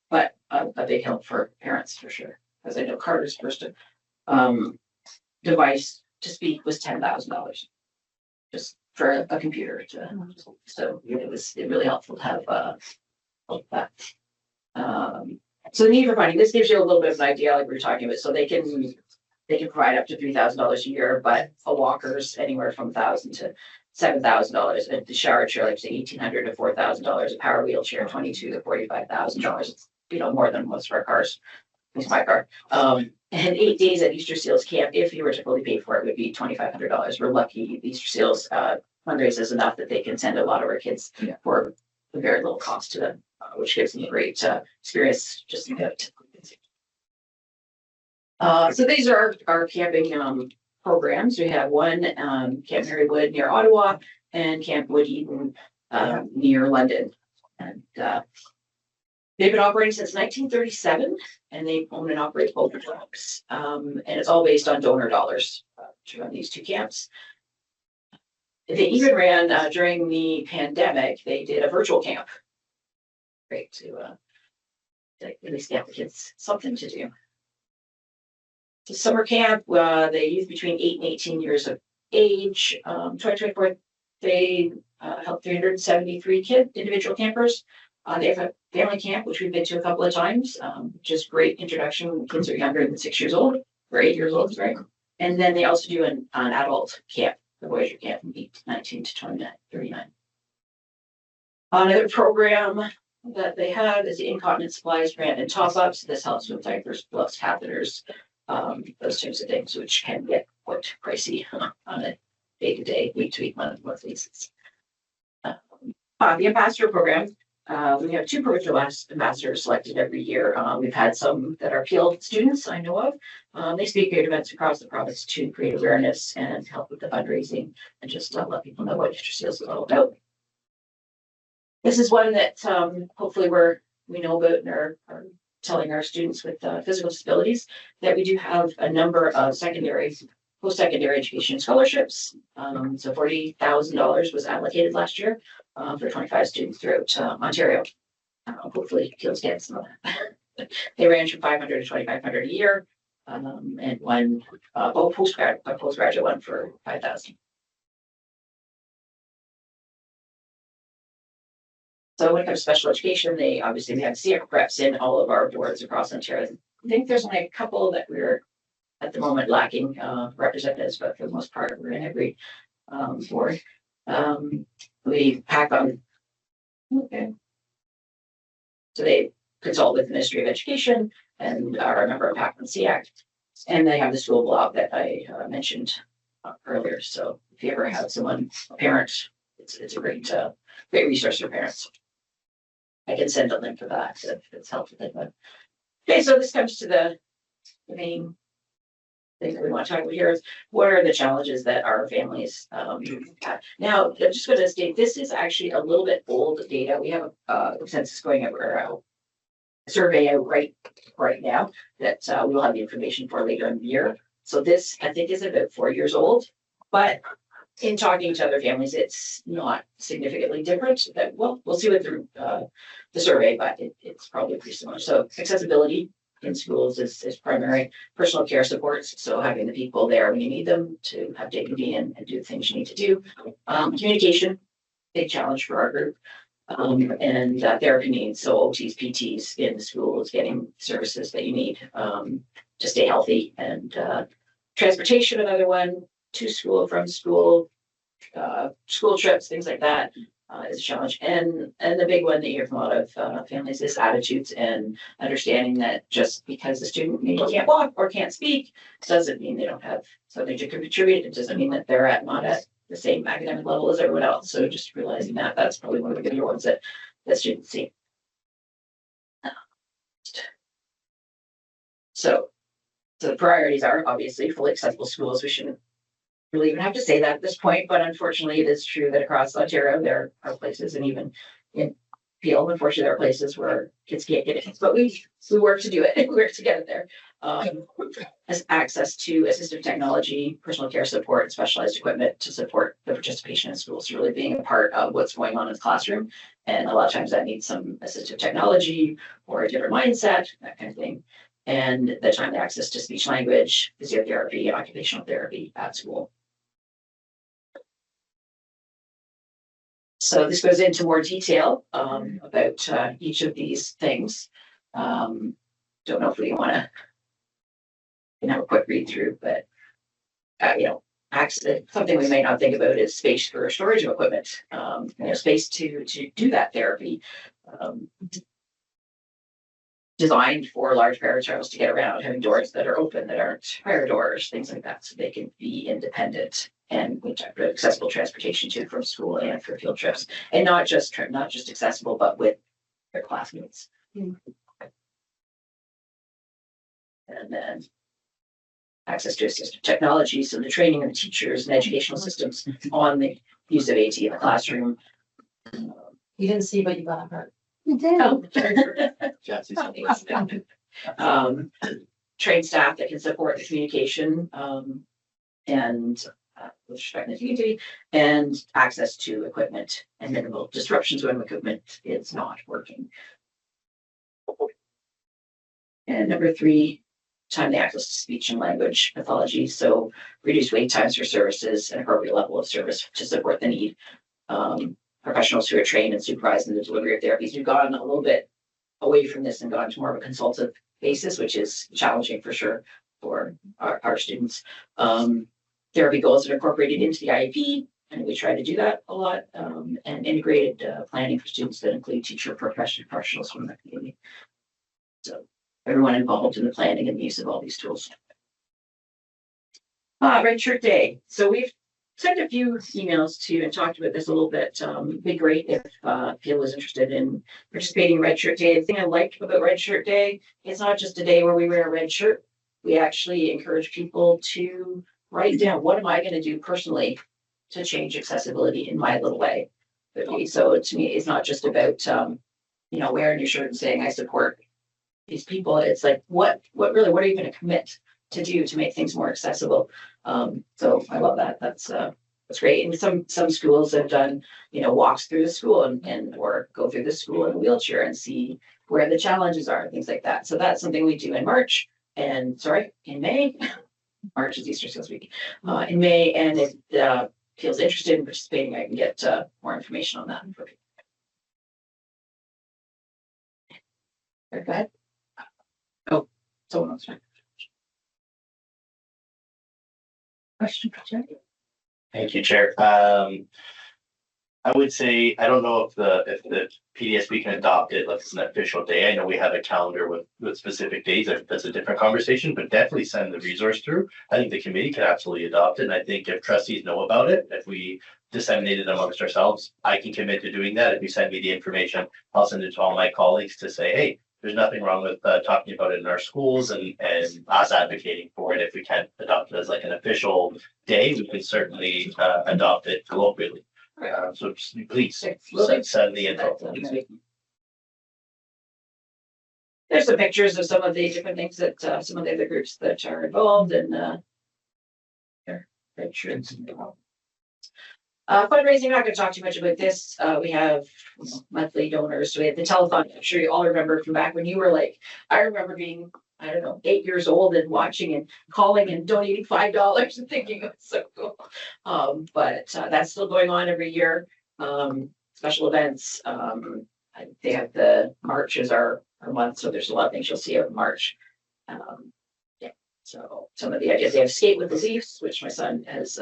but a big help for parents for sure. Because I know Carter's first device to speak was $10,000 just for a computer so it really helpful to have that. So the need for funding, this gives you a little bit of an idea, like we were talking about, so they they can provide up to $3,000 a year, but a walker's anywhere from $1,000 to $7,000. And the shower chair, like say $1,800 to $4,000. A power wheelchair, $22,000 to $45,000. It's, you know, more than most of our cars. It's my car. And 8 days at Easter Seals camp, if you were to fully pay for it, would be $2,500. We're lucky Easter Seals fundraises enough that they can send a lot of our kids for very little cost to them, which gives them a great experience. Just so these are our camping programs. We have one Camp Marywood near Ottawa and Camp Wood Eden near London. And they've been operating since 1937, and they own and operate both camps. And it's all based on donor dollars to run these two camps. They even ran during the pandemic. They did a virtual camp, great to at least get the kids something to do. So summer camp, the youth between 8 and 18 years of age. 2024, they helped 373 individual campers. They have a family camp, which we've been to a couple of times, which is great introduction when kids are younger than 6 years old or 8 years old, right? And then they also do an adult camp, the Voyager camp from 19 to 39. Another program that they have is the incontinence supplies grant and top-ups. This helps with diapers, gloves, catheters, those types of things, which can get quite pricey on a day-to-day, week-to-week, month-to-month basis. The ambassador program, we have 2 provincial ambassadors selected every year. We've had some that are Peel students I know of. They speak at events across the province to create awareness and help with the fundraising and just let people know what Easter Seals is all about. This is one that hopefully we know about and are telling our students with physical disabilities that we do have a number of post-secondary education scholarships. So $40,000 was allocated last year for 25 students throughout Ontario. Hopefully Peel's getting some of that. They range from $500 to $2,500 a year, and one postgraduate one for $5,000. So when it comes to special education, we have SEAC reps in all of our boards across Ontario. I think there's only a couple that we're at the moment lacking representatives, but for the most part, we're in every board. We pack on. Okay. So they consult with the Ministry of Education and are a member of PAC on SEAC. And they have the school blog that I mentioned earlier. So if you ever have a parent, it's a great resource for parents. I can send a link for that if it's helpful. Okay, so this comes to the main thing that we want to talk about here is what are the challenges that our families have. Now, I'm just going to state this is actually a little bit old data. We have a census going out or a survey out right now that we will have the information for later in the year. So this, I think, is about 4 years old, but in talking to other families, it's not significantly different. That we'll see with the survey, but it's probably pretty similar. So accessibility in schools is primary. Personal care supports, so having the people there when you need them to have dignity and do the things you need to do. Communication, big challenge for our group. And therapy needs, so OTs, PTs in the schools, getting services that you need to stay healthy. And transportation, another one, to school, from school, school trips, things like that is a challenge. And the big one that you hear from a lot of families is attitudes and understanding that just because the student maybe can't walk or can't speak doesn't mean they don't have something to contribute. It doesn't mean that they're not at the same academic level as everyone else. So just realizing that that's probably one of the bigger ones that students see. So the priorities are obviously fully accessible schools. We shouldn't really even have to say that at this point, but unfortunately it is true that across Ontario there are places, and even in Peel, unfortunately there are places where kids can't get in, but we work to do it. We work to get it there. As access to assistive technology, personal care support, and specialized equipment to support the participation in schools really being a part of what's going on in the classroom. And a lot of times that needs some assistive technology or a different mindset, that kind of thing. And the timely access to speech language, physiotherapy, occupational therapy at school. So this goes into more detail about each of these things. Don't know if we want to can have a quick read through, but something we may not think about is space for storage of equipment, space to do that therapy. Designed for large paratroopers to get around, having doors that are open that aren't fire doors, things like that, so they can be independent and with accessible transportation to from school and for field trips, and not just accessible, but with their classmates. And then access to assistive technology, so the training of teachers and educational systems on the use of AT in the classroom. You didn't see, but you got it hurt. You did. Oh, train staff that can support the communication and with respect to community, and access to equipment and minimal disruptions when equipment is not working. And number 3, timely access to speech and language pathology. So reduce wait times for services and appropriate level of service to support the need. Professionals who are trained and supervised in the delivery of therapies. We've gone a little bit away from this and gone to more of a consultative basis, which is challenging for sure for our students. Therapy goals are incorporated into the IEP, and we try to do that a lot, and integrated planning for students that include teacher professionals from the community. So everyone involved in the planning and the use of all these tools. Red Shirt Day. So we've sent a few emails to and talked about this a little bit. It'd be great if Peel was interested in participating in Red Shirt Day. The thing I like about Red Shirt Day, it's not just a day where we wear a red shirt. We actually encourage people to write down, what am I going to do personally to change accessibility in my little way? So to me, it's not just about wearing your shirt and saying I support these people. It's like what are you going to commit to do to make things more accessible? So I love that. That's great. And some schools have done, walks through the school and or go through the school in a wheelchair and see where the challenges are, things like that. So that's something we do in in May. March is Easter Skills Week. In May, and if feels interested in participating, I can get more information on that. Go ahead. Oh, someone else. Question for Jerry. Thank you, Chair. I would say, I don't know if the PDSB can adopt it like it's an official day. I know we have a calendar with specific days. That's a different conversation, but definitely send the resource through. I think the committee can absolutely adopt it. And I think if trustees know about it, if we disseminate it amongst ourselves, I can commit to doing that. If you send me the information, I'll send it to all my colleagues to say, hey, there's nothing wrong with talking about it in our schools and us advocating for it. If we can't adopt it as like an official day, we can certainly adopt it colloquially. So please send the info. There's some pictures of some of the different things that some of the other groups that are involved in fundraising. I'm not going to talk too much about this. We have monthly donors. So we have the telethon. I'm sure you all remember from back when you were I remember being, 8 years old and watching and calling and donating $5 and thinking it was so cool. But that's still going on every year. Special events. They have the March is our month, so there's a lot of things you'll see out in March. So some of the ideas, they have Skate with the Leafs, which my son has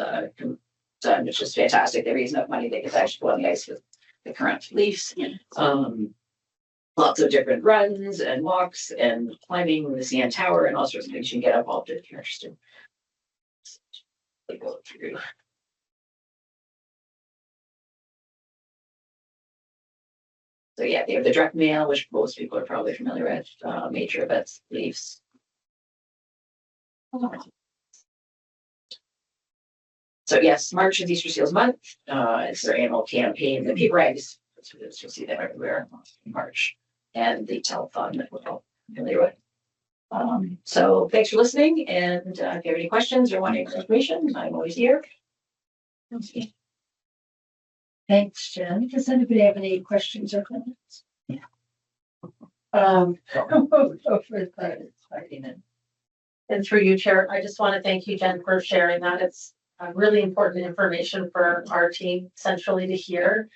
done, which is fantastic. They raise enough money they can actually go on the ice with the current Leafs. Lots of different runs and walks and climbing the CN Tower and all sorts of things you can get involved in if you're interested. Go through. So yeah, they have the direct mail, which most people are probably familiar with. Major events, Leafs. So yes, March is Easter Seals Month. It's their annual campaign. The paper rags, you'll see them everywhere in March. And the telethon that we're all familiar with. So thanks for listening. And if you have any questions or want any information, I'm always here. Thanks, Jen. Does anybody have any questions or comments? Yeah. And through you, Chair, I just want to thank you, Jen, for sharing that. It's really important information for our team centrally to hear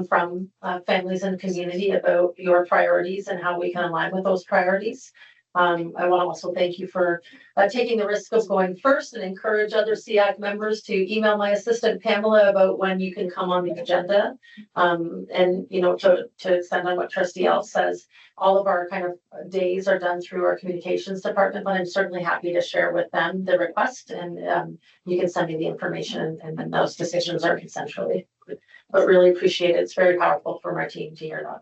from families and community about your priorities and how we can align with those priorities. I want to also thank you for taking the risk of going first and encourage other SEAC members to email my assistant Pamela about when you can come on the agenda. And, you know, to extend on what Trustee Elf says, all of our kind of days are done through our communications department, but I'm certainly happy to share with them the request, and you can send me the information, and then those decisions are consensually. But really appreciate it. It's very powerful for my team to hear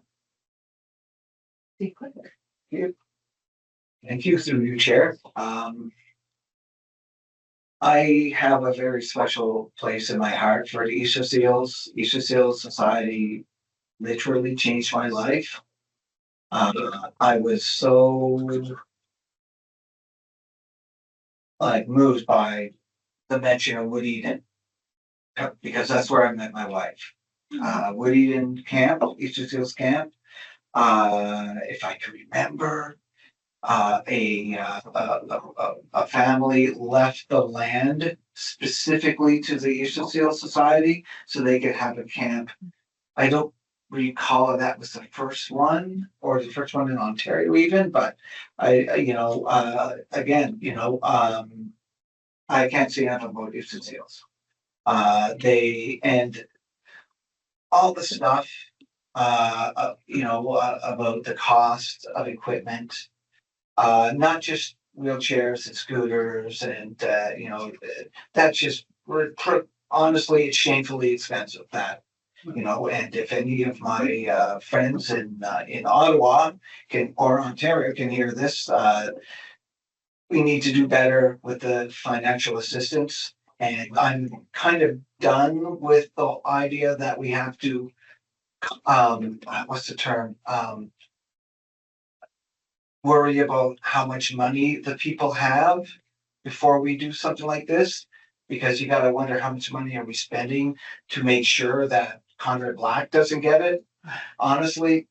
that. Thank you through you, Chair. I have a very special place in my heart for the Easter Seals. Easter Seals Society literally changed my life. I was so moved by the mention of Wood Eden because that's where I met my wife. Wood Eden Camp, Easter Seals Camp. If I can remember, a family left the land specifically to the Easter Seal Society so they could have a camp. I don't recall if that was the first one or the first one in Ontario even, but I can't say enough about Easter Seals. They and all the stuff, about the cost of equipment. Not just wheelchairs and scooters and, that's just, honestly, it's shamefully expensive that, and if any of my friends in Ottawa or Ontario can hear this, we need to do better with the financial assistance. And I'm kind of done with the idea that we have to, what's the term? Worry about how much money the people have before we do something like this, because you got to wonder how much money are we spending to make sure that Conrad Black doesn't get it. Honestly,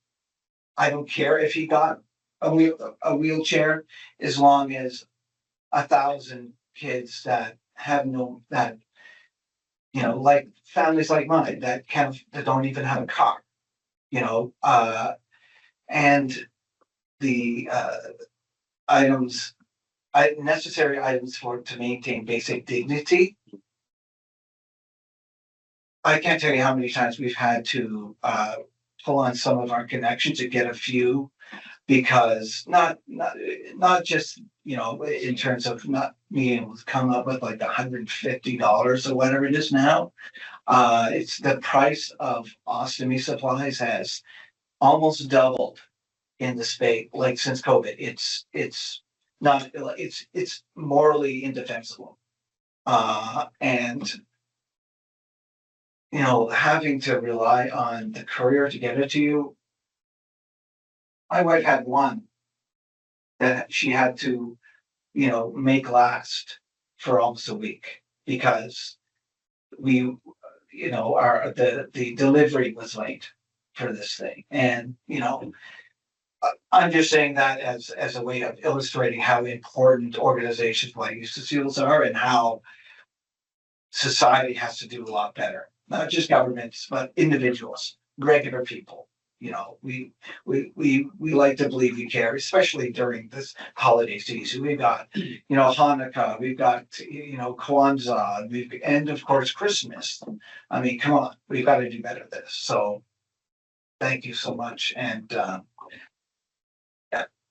I don't care if he got a wheelchair as long as 1,000 kids that have like families like mine that don't even have a car, and the necessary items to maintain basic dignity. I can't tell you how many times we've had to pull on some of our connections to get a few, because not just in terms of not being able to come up with like $150 or whatever it is now. It's the price of ostomy supplies has almost doubled in the space, like since COVID. It's morally indefensible. And having to rely on the courier to get it to you. My wife had one that she had to, make last for almost a week because the delivery was late for this thing. And, I'm just saying that as a way of illustrating how important organizations like Easter Seals are and how society has to do a lot better. Not just governments, but individuals, regular people. We like to believe we care, especially during this holiday season. We've got, Hanukkah, we've got, Kwanzaa, and of course Christmas. I mean, come on, we've got to do better at this. So thank you so much. And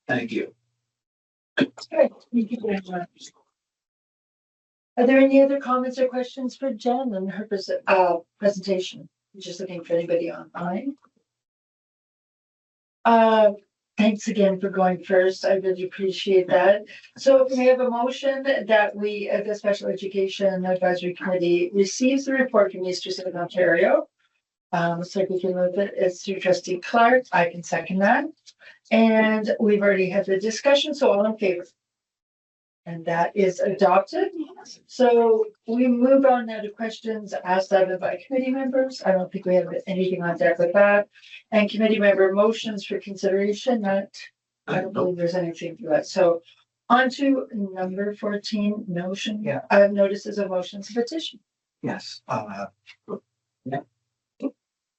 thank you. Great. Thank you very much. Are there any other comments or questions for Jen and her presentation? I'm just looking for anybody online. Thanks again for going first. I really appreciate that. So we have a motion that the Special Education Advisory Committee receives the report from Easter Seals Ontario. So we can move it. It's through Trustee Clark. I can second that. And we've already had the discussion, so all in favor. And that is adopted. So we move on now to questions asked of and by committee members. I don't think we have anything on deck with that. And committee member motions for consideration. I don't believe there's anything for that. So on to number 14, motion. Yeah. Notices of motions petition. Yes.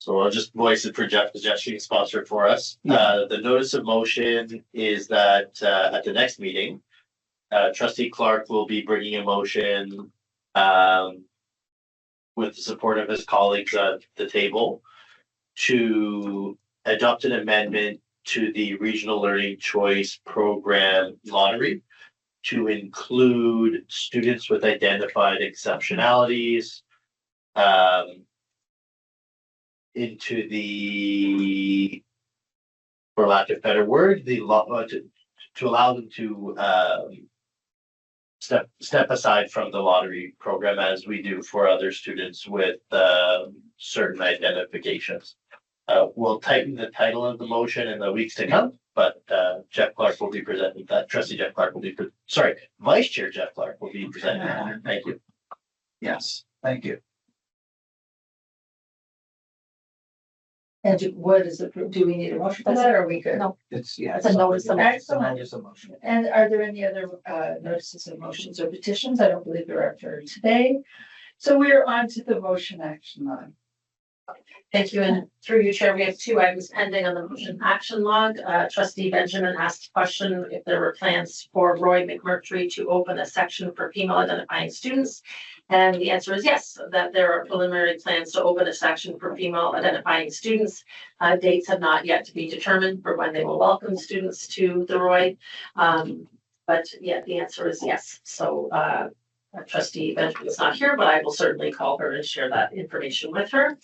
So I'll just voice it for Jeff, because Jeff's being sponsored for us. The notice of motion is that at the next meeting, Trustee Clark will be bringing a motion with the support of his colleagues at the table to adopt an amendment to the Regional Learning Choice Program lottery to include students with identified exceptionalities into the, for lack of a better word, the to allow them to step aside from the lottery program, as we do for other students with certain identifications. We'll tighten the title of the motion in the weeks to come, but Jeff Clark will be presenting that. Trustee Jeff Clark will be, Vice Chair Jeff Clark will be presenting that. Thank you. Yes, thank you. And what is it, do we need a motion for that, or are we good? No. It's It's a notice of Excellent. Notice of motion. And are there any other notices of motions or petitions? I don't believe there are for today. So we're on to the motion action line. Thank you, and through you, Chair, we have 2 items pending on the motion action log. Trustee Benjamin asked a question if there were plans for Roy McMurtry to open a section for female identifying students. And the answer is yes, that there are preliminary plans to open a section for female identifying students. Dates have not yet to be determined for when they will welcome students to the Roy. But yeah, the answer is yes. So Trustee Benjamin is not here, but I will certainly call her and share that information with her.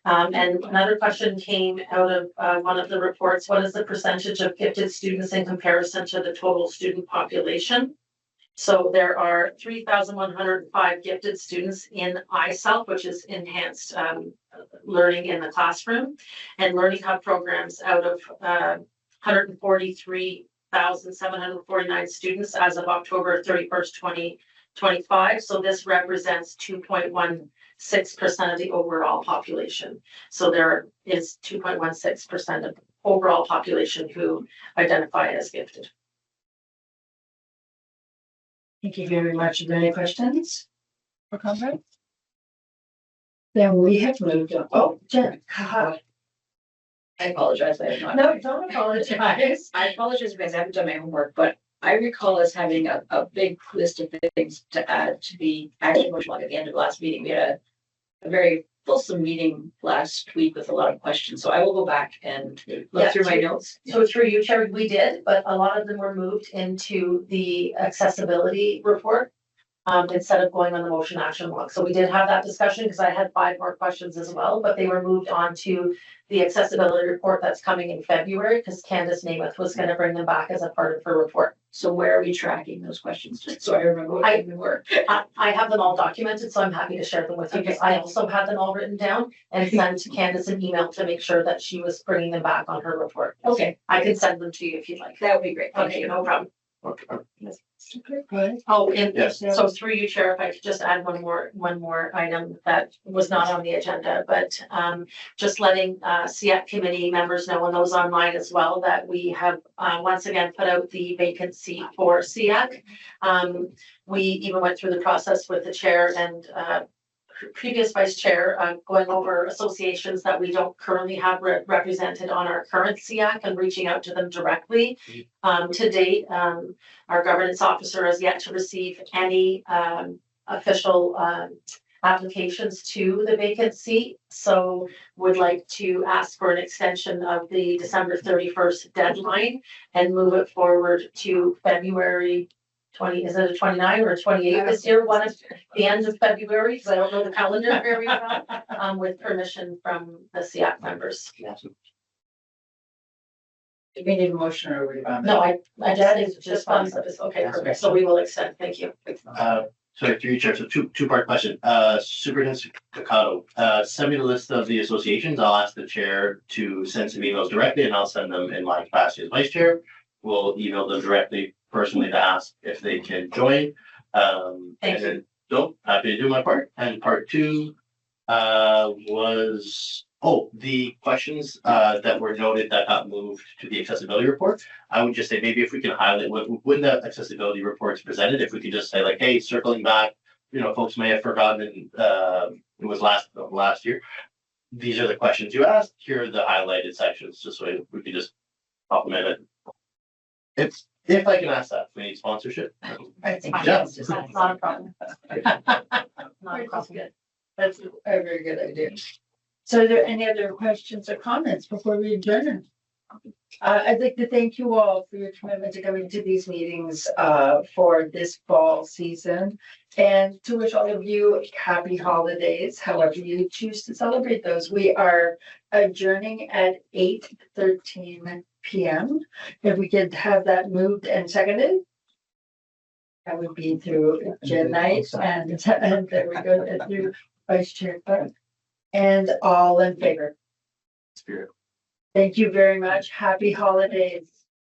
And another question came out of one of the reports. What is the percentage of gifted students in comparison to the total student population? So there are 3,105 gifted students in ISELF, which is enhanced learning in the classroom, and Learning Hub programs out of 143,749 students as of October 31st, 2025. So this represents 2.16% of the overall population. So there is 2.16% of the overall population who identify as gifted. Thank you very much. Are there any questions or comments? Then we have moved on. Oh, Jen. I apologize. I have not. No, don't apologize. I apologize because I haven't done my homework, but I recall us having a big list of things to add to the action motion log at the end of last meeting. We had a very fulsome meeting last week with a lot of questions. So I will go back and look through my notes. So through you, Chair, we did, but a lot of them were moved into the accessibility report instead of going on the motion action log. So we did have that discussion because I had 5 more questions as well, but they were moved on to the accessibility report that's coming in February because Candace Namath was going to bring them back as a part of her report. So where are we tracking those questions? Just so I remember what they were. I have them all documented, so I'm happy to share them with you because I also had them all written down and sent Candace an email to make sure that she was bringing them back on her report. Okay. I can send them to you if you'd like. That would be great. Thank Okay, you. no problem. Okay. Oh, and Yes. so through you, Chair, if I could just add one more item that was not on the agenda, but just letting SEAC committee members know and those online as well that we have once again put out the vacancy for SEAC. We even went through the process with the chair and previous vice chair going over associations that we don't currently have represented on our current SEAC and reaching out to them directly. To date, our governance officer has yet to receive any official applications to the vacant seat. So would like to ask for an extension of the December 31st deadline and move it forward to February 20, is it a 29 or a 28 this year? One of the end of February, because I don't know the calendar very well, with permission from the SEAC members. Do we need a motion or? No, I just thumbs up. Okay, perfect. So we will extend. Thank you. So through Chair, so two-part question. Superintendent Cacado, send me the list of the associations. I'll ask the chair to send some emails directly and I'll send them in my capacity as vice chair. We'll email them directly personally to ask if they can join. Thank you. So happy to do my part. And part 2 was, the questions that were noted that got moved to the accessibility report. I would just say maybe if we can highlight when the accessibility report is presented, if we could just say like, hey, circling back, folks may have forgotten, it was last year. these are the questions you asked. Here are the highlighted sections, just so we can just pop them in. And if I can ask that, we need sponsorship. It's fine. Yeah. It's not a problem. Not a problem. That's a very good idea. So are there any other questions or comments before we adjourn? I'd like to thank you all for your commitment to coming to these meetings for this fall season, and to wish all of you happy holidays, however you choose to celebrate those. We are adjourning at 8:13 p.m. If we could have that moved and seconded. That would be through Jen Knight and there we go, and through Vice Chair Clark. And all in favor. Spirit. Thank you very much. Happy holidays.